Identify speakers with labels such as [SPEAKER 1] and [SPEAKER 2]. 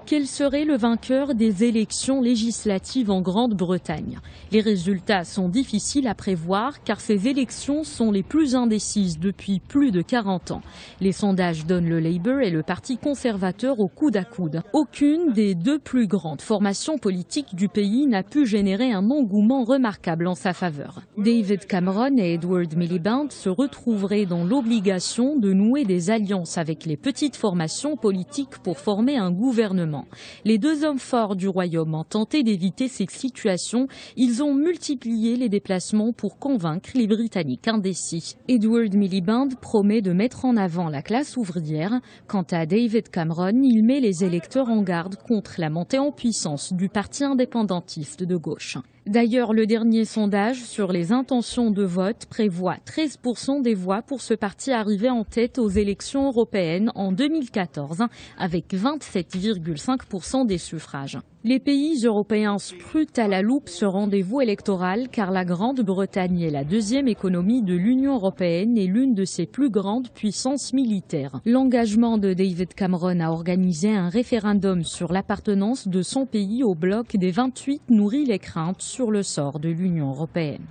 [SPEAKER 1] Quel serait le vainqueur des élections législatives en Grande-Bretagne? Les résultats sont difficiles à prévoir car ces élections sont les plus indécises depuis plus de 40 ans. Les sondages donnent le Labour et le Parti conservateur au coude à coude. Aucune des deux plus grandes formations politiques du pays n'a pu générer un engouement remarquable en sa faveur. David Cameron et Edward Miliband se retrouveraient dans l'obligation de nouer des alliances avec les petites formations politiques pour former un gouvernement. Les deux hommes forts du Royaume ont tenté d'éviter ces situations. Ils ont multiplié les déplacements pour convaincre les Britanniques indécis. Edward Miliband promet de mettre en avant la classe ouvrière. Quant à David Cameron, il met les électeurs en garde contre la montée en puissance du parti indépendantiste de gauche. D'ailleurs, le dernier sondage sur les intentions de vote prévoit 13% des voix pour ce parti arrivé en tête aux élections européennes en 2014, avec 27,5% des suffrages. Les pays européens scrutent à la loupe ce rendez-vous électoral car la Grande-Bretagne est la deuxième économie de l'Union européenne et l'une de ses plus grandes puissances militaires. L'engagement de David Cameron à organiser un référendum sur l'appartenance de son pays au bloc des 28 nourrit les craintes sur le sort de l'Union européenne.